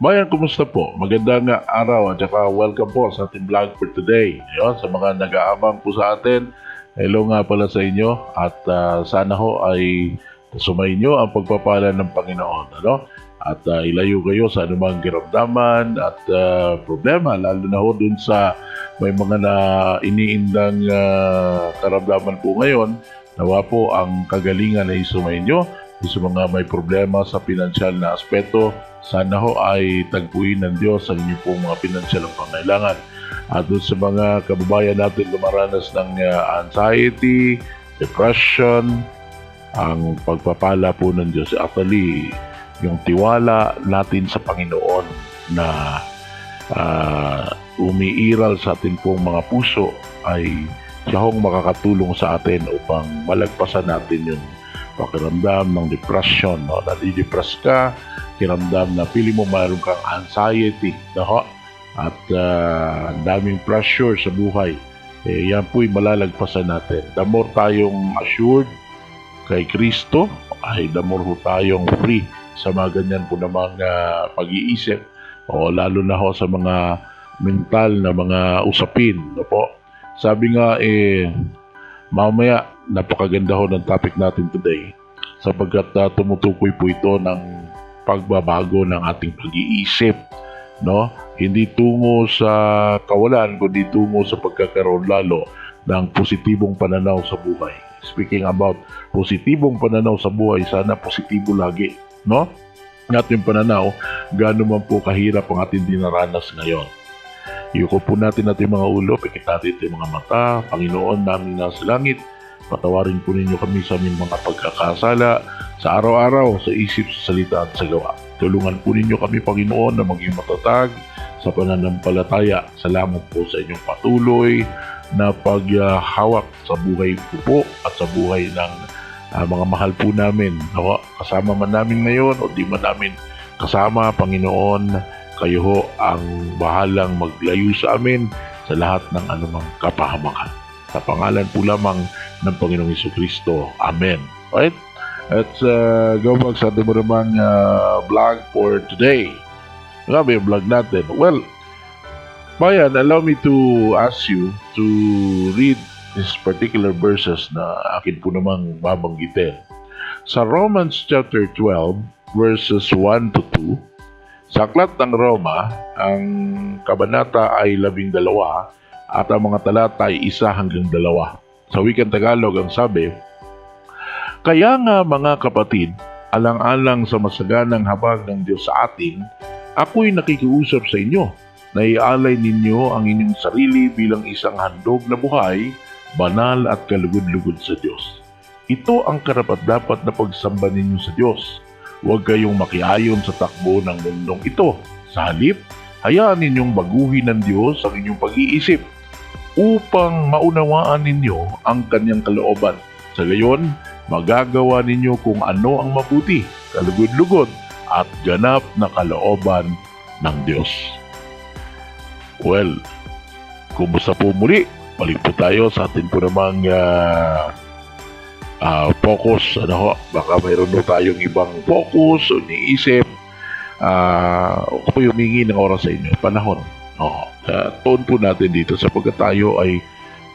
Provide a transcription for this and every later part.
Bayan, kumusta po? Magandang araw at saka welcome po sa ating vlog for today. Ayun, sa mga nag-aabang po sa atin, hello nga pala sa inyo at sana ho ay sumainyo ang pagpapala ng Panginoon. Ano? At ilayo kayo sa anumang kiramdaman at problema, lalo na ho dun sa may mga na iniindang karamdaman po ngayon. Nawa po ang kagalingan ay sumainyo. Sa mga may problema sa pinansyal na aspeto, sana ho ay tagpuin ng Diyos ang inyong pong mga pinansyal ang pangailangan. At doon sa mga kababayan natin lumaranas ng anxiety, depression, ang pagpapala po ng Diyos, actually, yung tiwala natin sa Panginoon na umiiral sa atin pong mga puso ay siya hong makakatulong sa atin upang malagpasan natin yung pakiramdam ng depression, no? Nadidepress ka, kiramdam na pili mo mayroon kang anxiety, no? At ang daming pressure sa buhay. Yan po'y malalagpasan natin. The more tayong assured kay Kristo, ay the more ho tayong free sa mga ganyan po namang pag-iisip o lalo na ho sa mga mental na mga usapin, no po? Sabi nga mamaya, napakaganda ho ng topic natin today sapagkat tumutukoy po ito ng pagbabago ng ating pag-iisip, no? Hindi tungo sa kawalan, kundi tungo sa pagkakaroon lalo ng positibong pananaw sa buhay. Speaking about positibong pananaw sa buhay, sana positibo lagi, no? Ang ating pananaw, gaano man po kahirap ang ating dinaranas ngayon. Iyuko po natin ating mga ulo, pikit natin ating mga mata. Panginoon namin nasa langit, patawarin po ninyo kami sa aming mga pagkakasala sa araw-araw, sa isip, sa salita at sa gawa. Tulungan po ninyo kami, Panginoon, na maging matatag sa pananampalataya. Salamat po sa inyong patuloy na paghawak sa buhay ko po at sa buhay ng mga mahal po namin. Kasama man namin ngayon o di man namin kasama, Panginoon, kayo ho ang bahalang maglayo sa amin sa lahat ng anumang kapahamakan. Sa pangalan po lamang ng Panginoong Jesucristo. Amen. Right? Let's go back sa ating maramang vlog for today. Grabe yung vlog natin. Well, bayan, allow me to ask you to read these particular verses na akin po namang babanggitin. Sa Romans chapter 12, verses 1 to 2, sa Aklat ng Roma, ang kabanata ay 12 at ang mga talata ay 1 hanggang 2. Sa wikang Tagalog ang sabi, kaya nga mga kapatid, alang-alang sa masaganang habag ng Diyos sa atin, ako'y nakikiusap sa inyo na ialay ninyo ang inyong sarili bilang isang handog na buhay, banal at kalugod-lugod sa Diyos. Ito ang karapat-dapat na pagsamba ninyo sa Diyos. Huwag kayong makiayon sa takbo ng mundong ito. Sa halip, hayaan ninyong baguhin ng Diyos ang inyong pag-iisip upang maunawaan ninyo ang kanyang kalooban. Sa gayon, magagawa ninyo kung ano ang mabuti, kalugod-lugod at ganap na kalooban ng Diyos. Well, kumusta po muli? Balik po tayo sa atin po namang focus, baka mayroon na tayong ibang focus o iniisip. Ako po humingi ng oras sa inyo, panahon. Tuon po natin dito sapagkat tayo ay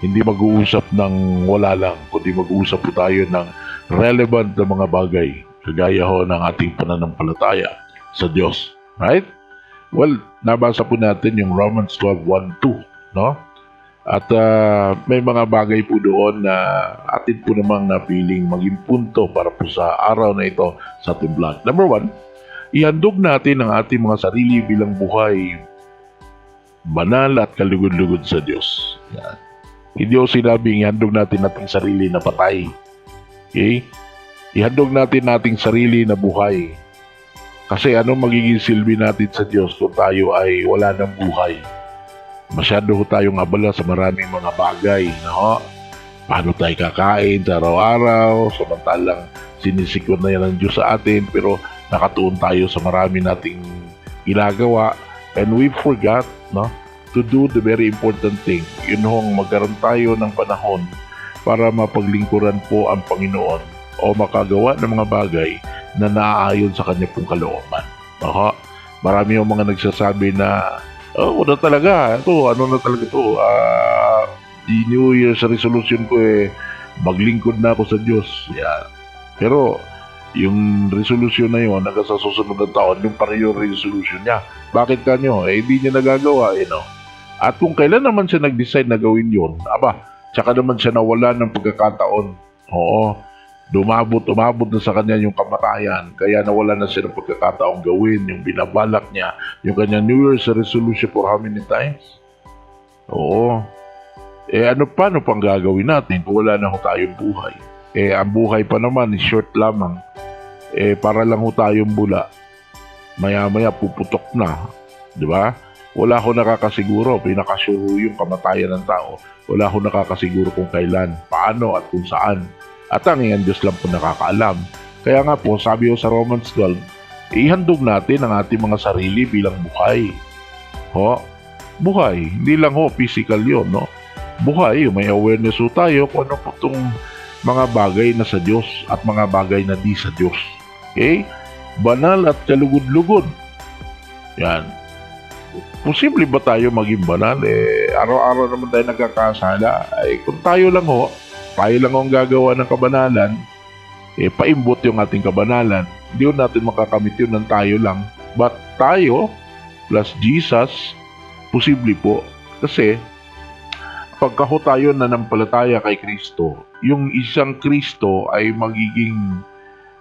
hindi mag-uusap ng wala lang, kundi mag-uusap po tayo ng relevant na mga bagay, kagaya ho ng ating pananampalataya sa Diyos. Right? Well, nabasa po natin yung Romans 12:1-2, no? At may mga bagay po doon na atin po namang napiling maging punto para po sa araw na ito sa ating vlog. Number 1, ihandog natin ang ating mga sarili bilang buhay, banal at kalugod-lugod sa Diyos. Yan. Hindi ko sinabing ihandog natin ating sarili na patay. Okay? Ihandog natin ating sarili na buhay. Kasi ano magiging silbi natin sa Diyos kung tayo ay wala ng buhay? Masyado tayong abala sa maraming mga bagay, no? Paano tayo kakain sa araw-araw, samantalang sinisikot na yan ng Diyos sa atin, pero nakatuon tayo sa marami nating ginagawa, and we forgot, no, to do the very important thing. Yun hong magkaroon tayo ng panahon para mapaglingkuran po ang Panginoon o makagawa ng mga bagay na naaayon sa kanya pong kalooban. Marami yung mga nagsasabi na, oh, na talaga, ito, ano na talaga ito, the New Year's resolution ko maglingkod na ako sa Diyos. Yan. Pero, yung resolution na yun, hanggang sa susunod na taon, yung pa rin yung resolution niya. Bakit kanyo? Hindi niya nagagawa, no? At kung kailan naman siya nag-decide na gawin yun, tsaka naman siya nawala ng pagkakataon. Oo, umabot na sa kanya yung kamatayan, kaya nawala na siya ng pagkakataong gawin yung binabalak niya, yung kanyang New Year's resolution for how many times? Oo. Paano pang gagawin natin kung wala na ho tayong buhay? Ang buhay pa naman is short lamang. Para lang ho tayong bula. Maya-maya puputok na. Di ba? Wala ho nakakasiguro, pinakasuro yung kamatayan ng tao. Wala ho nakakasiguro kung kailan, paano at kung saan. At ang Diyos lang po nakakaalam. Kaya nga po, sabi ho sa Romans 12, ihandog natin ang ating mga sarili bilang buhay. Buhay. Hindi lang ho, physical yun, no? Buhay, may awareness ho tayo kung ano po itong mga bagay na sa Diyos at mga bagay na di sa Diyos. Okay? Banal at kalugod-lugod. Yan. Posible ba tayo maging banal? Araw-araw naman tayo nagkakasala. Kung tayo lang ang gagawa ng kabanalan, paimbot yung ating kabanalan. Hindi natin makakamit yun ng tayo lang. But tayo, plus Jesus, posible po. Kasi, pagka tayo nanampalataya kay Kristo, yung isang Kristo ay magiging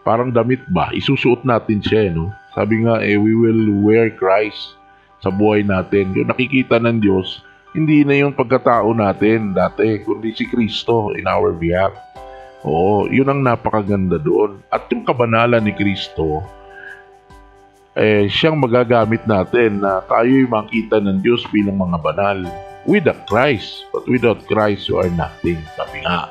parang damit ba? Isusuot natin siya, no? Sabi nga, we will wear Christ sa buhay natin. Yung nakikita ng Diyos, hindi na yung pagkatao natin dati, kundi si Kristo in our behalf. Oo, yun ang napakaganda doon. At yung kabanalan ni Kristo, siyang magagamit natin na tayo'y makita ng Diyos bilang mga banal. Without Christ. But without Christ, you are nothing. Sabi nga.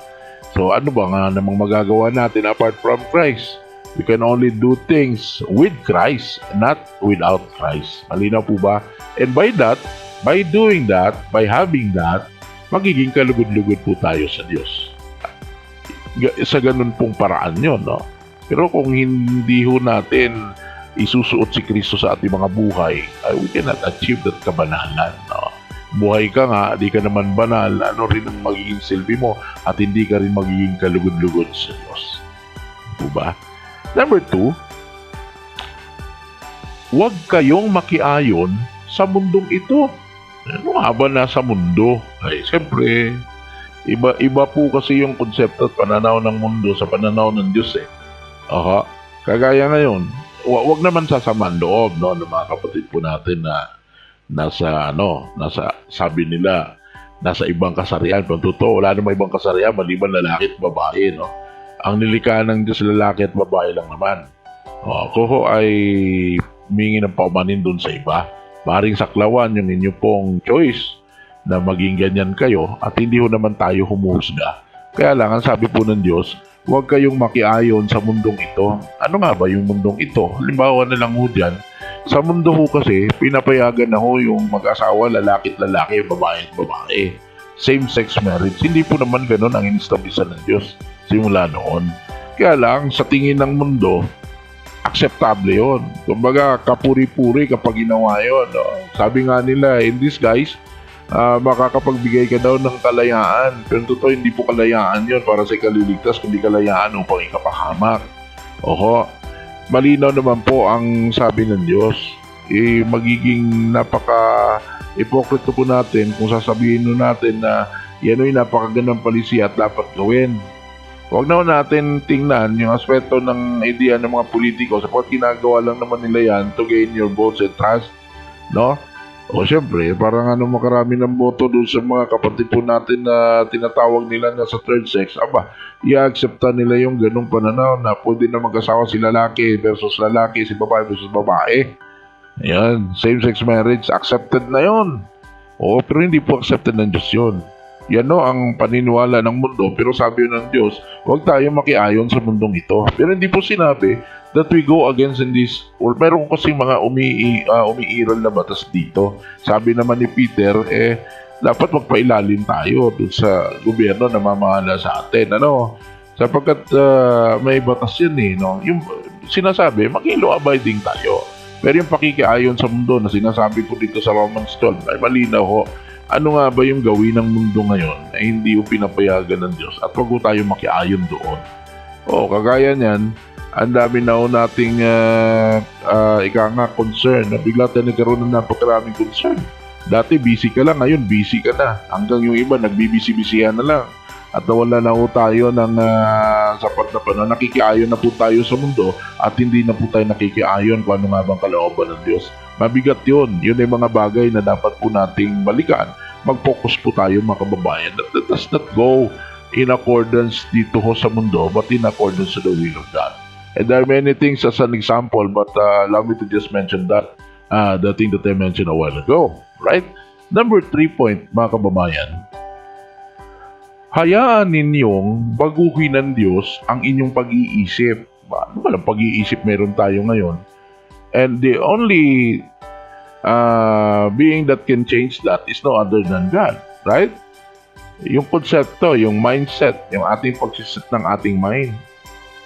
So ano ba nga namang magagawa natin apart from Christ? We can only do things with Christ, not without Christ. Malinaw po ba? And by doing that, by having that, magiging kalugod-lugod po tayo sa Diyos. Sa ganun pong paraan yun, no? Pero kung hindi ho natin isusuot si Kristo sa ating mga buhay, we cannot achieve that kabanalan, no? Buhay ka nga, di ka naman banal, ano rin ang magiging silbi mo at hindi ka rin magiging kalugod-lugod sa Diyos. Po ba? Number 2, huwag kayong makiayon sa mundong ito. Ano nga ba nasa mundo? Siyempre, iba po kasi yung konsepto at pananaw ng mundo sa pananaw ng Diyos Kagaya ngayon, huwag naman sasamaan loob, no, ng mga kapatid po natin na nasa sabi nila, nasa ibang kasarian. Pero totoo, wala namang ibang kasarian, maliban lalaki at babae, no? Ang nilikha ng Diyos, lalaki at babae lang naman. Ako ay humingi ng paumanin doon sa iba. Maring saklawan yung inyo pong choice na maging ganyan kayo at hindi ho naman tayo humuhusga. Kaya lang, ang sabi po ng Diyos, huwag kayong makiayon sa mundong ito. Ano nga ba yung mundong ito? Halimbawa na lang ho dyan, sa mundo ho kasi, pinapayagan na ho yung mag-asawa, lalaki at lalaki, babae at babae. Same-sex marriage. Hindi po naman ganun ang inistablisan ng Diyos simula noon. Kaya lang, sa tingin ng mundo, acceptable yun. Kumbaga, kapuri-puri kapag ginawa yun. No? Sabi nga nila, in this guys, makakapagbigay ka daw ng kalayaan. Pero totoo, hindi po kalayaan yun para sa ikaliligtas, kundi kalayaan upang ikapahamak. Malinaw naman po ang sabi ng Diyos. Magiging napaka-hypocrite po natin kung sasabihin natin na yan ay napakagandang palisiya at dapat gawin. Huwag natin tingnan yung aspeto ng idea ng mga politiko sapagkat ginagawa lang naman nila yan to gain your votes and trust, no? Siyempre, parang makarami ng boto doon sa mga kapatid po natin na tinatawag nila na sa third sex. I-acceptan nila yung ganung pananaw na pwede na mag-asawa si lalaki versus lalaki, si babae versus babae. Ayan, same-sex marriage, accepted na yon. Pero hindi po accepted ng Diyos yun. Yan ang paniniwala ng mundo. Pero sabi ng Diyos, huwag tayo makiayon sa mundong ito. Pero hindi po sinabi that we go against in this world. Meron kasi mga umiiral na batas dito. Sabi naman ni Peter, dapat magpailalim tayo dun sa gobyerno na mamahala sa atin. Sapagkat may batas yan no? Yung sinasabi, maging law-abiding tayo. Pero yung pakikiayon sa mundo na sinasabi ko dito sa Romans 12 ay malinaw ho. Ano nga ba yung gawin ng mundo ngayon na hindi yung pinapayagan ng Diyos at wag ho tayo makiayon doon. Kagaya niyan, ang dami na ho nating concern na bigla tayo nagkaroon ng napakaraming concern. Dati busy ka lang, ngayon busy ka na. Hanggang yung iba nagbibisi-bisihan na lang. At nawala na po tayo ng sapat na panahon. Nakikiayon na po tayo sa mundo at hindi na po tayo nakikiayon kung ano nga bang kalooban ng Diyos. Mabigat yun. Yun ay mga bagay na dapat po nating balikan. Mag-focus po tayo mga kababayan. Let us not go in accordance dito ho sa mundo but in accordance to the will of God. And there are many things as an example but allow me to just mention that the thing that I mentioned a while ago. Right? Number 3 point mga kababayan. Hayaan ninyong baguhin ng Diyos ang inyong pag-iisip. Ano ba lang pag-iisip meron tayo ngayon? And the only being that can change that is no other than God. Right? Yung konsepto, yung mindset, yung ating pagsiset ng ating mind.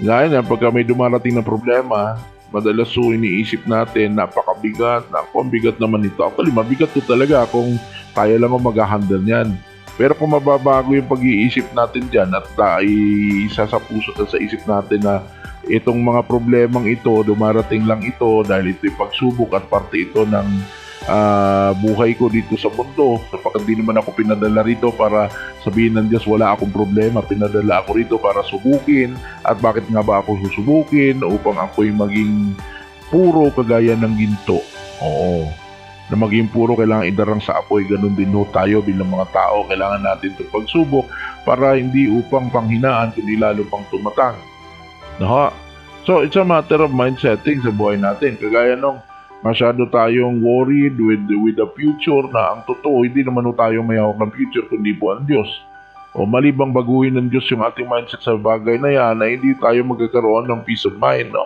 Gaya na pagka may dumarating na problema, madalas so iniisip natin, napakabigat, ang bigat naman ito. Actually, mabigat to talaga kung tayo lang ang mag-handle niyan. Pero kung mababago yung pag-iisip natin dyan at isa sa puso at sa isip natin na itong mga problemang ito, dumarating lang ito dahil ito'y pagsubok at parte ito ng buhay ko dito sa mundo. Sapagkat di naman ako pinadala rito para sabihin ng Diyos wala akong problema. Pinadala ako rito para subukin. At bakit nga ba ako susubukin? Upang ako'y maging puro kagaya ng ginto. Oo. Na maging puro kailangan idarang sa apoy. Ganun din ho tayo bilang mga tao. Kailangan natin itong pagsubok para hindi upang panghinaan kundi lalo pang tumatang. So it's a matter of mind setting sa buhay natin. Kagaya nung masyado tayong worried with the future na ang totoo, hindi naman ho tayo may hawak ng future kundi po ang Diyos. Mali bang baguhin ng Diyos yung ating mindset sa bagay na yan na hindi tayo magkakaroon ng peace of mind, no?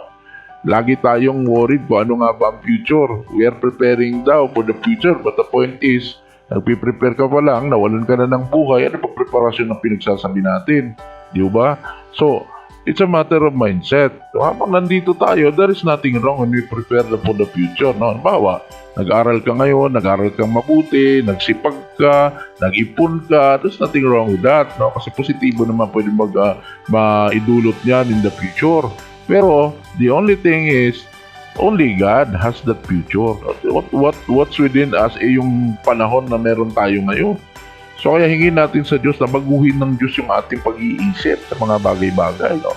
Lagi tayong worried kung ano nga ba ang future. We are preparing daw for the future but the point is, nagpiprepare ka pa lang, nawalan ka na ng buhay, ano pa preparasyon ng pinagsasabi natin? Di ba? So, it's a matter of mindset. So, habang nandito tayo, there is nothing wrong when we prepare for the future. No? Halimbawa, nag-aral ka ngayon, nag-aral kang mabuti, nagsipag ka, nag-ipon ka, there's nothing wrong with that. No? Kasi positibo naman pwede maidulot niyan in the future. Pero, the only thing is, only God has that future. What's within us ay yung panahon na meron tayo ngayon. So kaya hingin natin sa Diyos na baguhin ng Diyos yung ating pag-iisip sa mga bagay-bagay. No?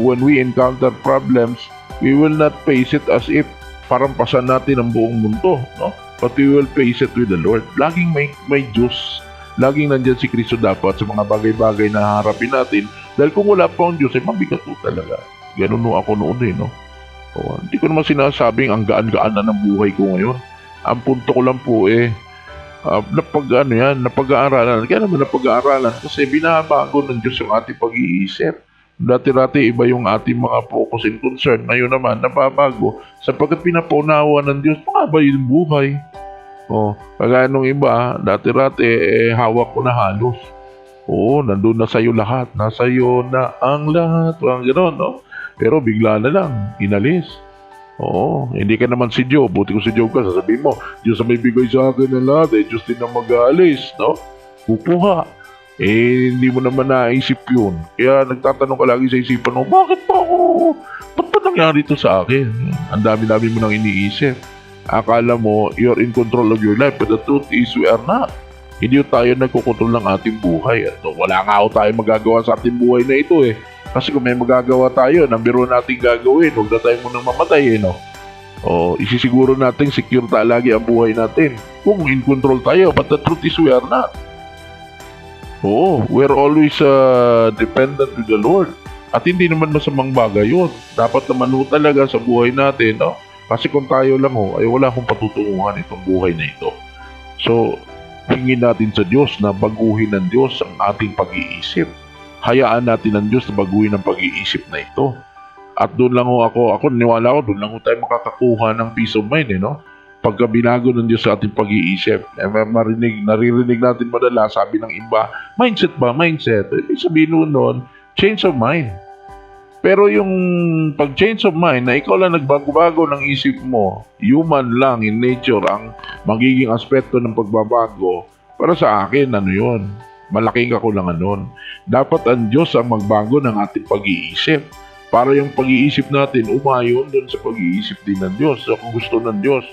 When we encounter problems, we will not face it as if parang pasan natin ang buong mundo. No? But we will face it with the Lord. Laging may Diyos. Laging nandyan si Kristo dapat sa mga bagay-bagay na harapin natin. Dahil kung wala pa ang Diyos, ay mabigat po talaga. Ganun ako noon no? Hindi ko naman sinasabing ang gaan-gaan na ng buhay ko ngayon. Ang punto ko lang po napag-aaralan. Kaya naman napag-aaralan kasi binabago ng Diyos yung ating pag-iisip. Dati-dati iba yung ating mga focus and concern. Ngayon naman, nababago sapagkat pinapaunawa ng Diyos, ba yung buhay? Kagaya nung iba, dati-dati hawak ko na halos. Nandun na sa'yo lahat. Nasa iyo na ang lahat. Parang gano'n, no? Pero bigla na lang, inalis. Hindi ka naman si Job. Buti ko si Job ka, sasabihin mo, Diyos ang may bigay sa akin ng lahat, Diyos din ang mag-aalis, no? Kukuha. Hindi mo naman naisip yun. Kaya nagtatanong ka lagi sa isipan mo, bakit pa ako? Ba't pa nangyari ito sa akin? Ang dami-dami mo nang iniisip. Akala mo, you're in control of your life, but the truth is, we are not. Hindi tayo nagkukontrol ng ating buhay. At wala nga tayo magagawa sa ating buhay na ito Kasi kung may magagawa tayo, nambiro natin gagawin, huwag na tayo munang mamatay, no? Isisiguro natin secure lagi ang buhay natin. Kung in control tayo, but the truth is we are not. We're always dependent to the Lord. At hindi naman masamang bagay yun. Dapat naman talaga sa buhay natin, no? Kasi kung tayo lang ay wala akong patutunguhan itong buhay na ito. So, hingin natin sa Diyos na baguhin ng Diyos ang ating pag-iisip. Hayaan natin ng Diyos na baguhin ang pag-iisip na ito. At doon lang ako naniwala ko, doon lang tayo makakakuha ng peace of mind, no? Pagka binago ng Diyos sa ating pag-iisip, naririnig natin madalas, sabi ng iba, mindset ba? Mindset. Ibig sabihin nun, change of mind. Pero yung pag-change of mind na ikaw lang nagbago-bago ng isip mo, human lang in nature ang magiging aspeto ng pagbabago, para sa akin, ano yun? Malaking kakulangan nun. Dapat ang Diyos ang magbago ng ating pag-iisip. Para yung pag-iisip natin umayon dun sa pag-iisip din ng Diyos, sa kung gusto ng Diyos.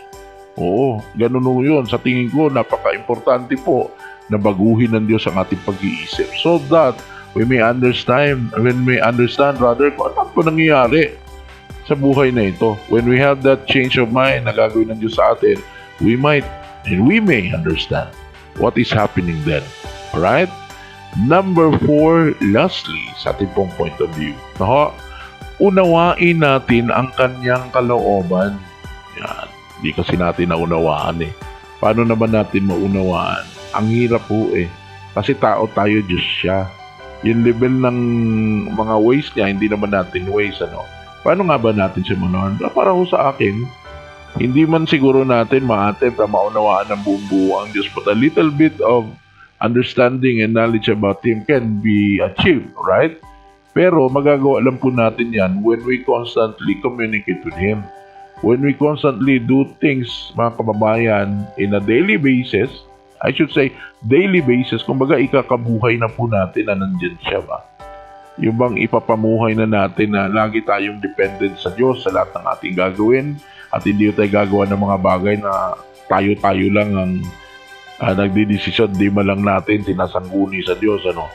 Oo, ganun o yun. Sa tingin ko, napaka-importante po na baguhin ng Diyos ang ating pag-iisip. So that we may understand rather kung ano po nangyayari sa buhay na ito. When we have that change of mind na gagawin ng Diyos sa atin, we may understand what is happening then. Alright? Number 4, lastly, sa ating pong point of view. Unawain natin ang kanyang kalooban. Yan. Hindi kasi natin naunawaan eh. Paano naman natin maunawaan? Ang hirap po eh. Kasi tao tayo, Diyos siya. Yung level ng mga ways niya, hindi naman natin ways, ano. Paano nga ba natin siya maunawaan? Para ho sa akin, hindi man siguro natin ma-attempt na maunawaan ng buong buo ang Diyos, but a little bit of understanding and knowledge about Him can be achieved, right? Pero magagawa lang po natin yan when we constantly communicate with Him. When we constantly do things, mga kababayan, in a daily basis, I should say, daily basis, kumbaga ikakabuhay na po natin na nandyan siya ba? Yung bang ipapamuhay na natin na lagi tayong dependent sa Diyos sa lahat ng ating gagawin at hindi tayo gagawa ng mga bagay na tayo-tayo lang ang nagdidesisyon, di man lang natin sinasangguni sa Diyos, ano?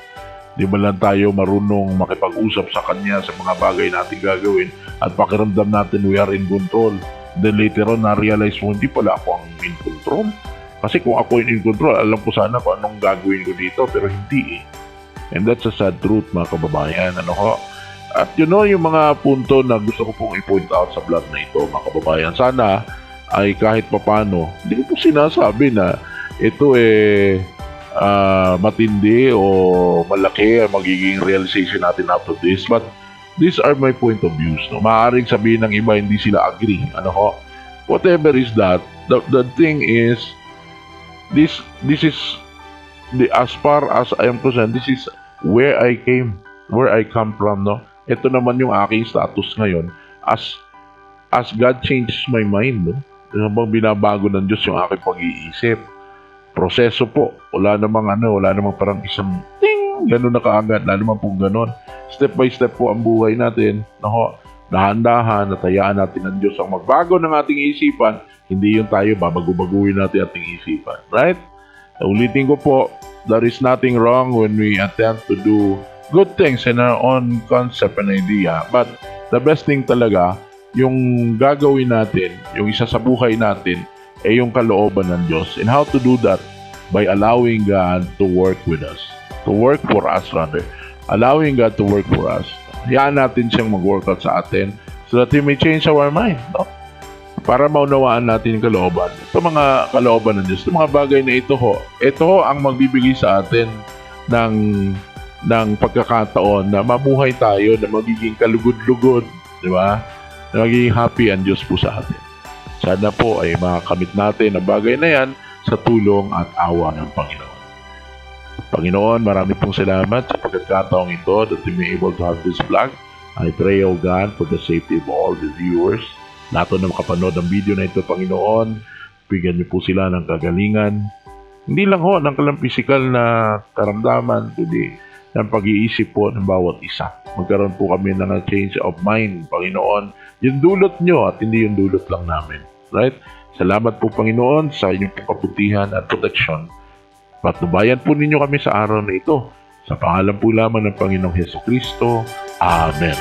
Di man lang tayo marunong makipag-usap sa Kanya sa mga bagay natin gagawin at pakiramdam natin we are in control. Then later on, na-realize mo, hindi pala ako ang in control. Kasi kung ako in control, alam ko sana kung anong gagawin ko dito, pero hindi eh. And that's a sad truth, mga kababayan. Ano ho? At yun know, yung mga punto na gusto ko pong i-point out sa vlog na ito, mga kababayan. Sana ay kahit papano, hindi ko po sinasabi na ito matindi o malaki ang magiging realization natin after this. But these are my point of views. No? Maaaring sabihin ng iba, hindi sila agree. Ano ho? Whatever is that, the thing is, this is as far as I am concerned, this is where I come from, no? Ito naman yung aking status ngayon as God changes my mind, no? Habang binabago ng Diyos yung aking pag-iisip. Proseso po. Wala namang parang isang ting, gano'n na kaagad. Wala naman pong gano'n. Step by step po ang buhay natin. No? Dahan-dahan, natayaan natin ng Diyos ang magbago ng ating isipan. Hindi yung tayo, babago-baguhin natin ating isipan. Right? Ulitin ko po, there is nothing wrong when we attempt to do good things in our own concept and idea. But the best thing talaga, yung gagawin natin, yung isa sa buhay natin, ay yung kalooban ng Diyos. And how to do that? By allowing God to work with us. To work for us, rather. Allowing God to work for us. Hayaan natin siyang mag-workout sa atin so that He may change our mind. No? Para maunawaan natin yung kalooban. Ito mga kalooban ng Diyos. Ito mga bagay na ito ang magbibigay sa atin ng pagkakataon na mamuhay tayo na magiging kalugod-lugod. Di ba? Na magiging happy ang Diyos po sa atin. Sana po ay makakamit natin ang bagay na yan sa tulong at awa ng Panginoon. Panginoon, marami pong salamat sa pagkakataong ito that we may able to have this vlog. I pray, O God, for the safety of all the viewers. Lahat na makapanood ng video na ito, Panginoon, bigyan niyo po sila ng kagalingan. Hindi lang ho ng kalang physical na karamdaman, kundi ng pag-iisip po ng bawat isa. Magkaroon po kami ng change of mind, Panginoon. Yung dulot nyo at hindi yung dulot lang namin. Right? Salamat po, Panginoon, sa inyong kaputihan at protection. Patnubayan po ninyo kami sa araw na ito. Sa pangalan po lamang ng Panginoong Hesukristo. Amen.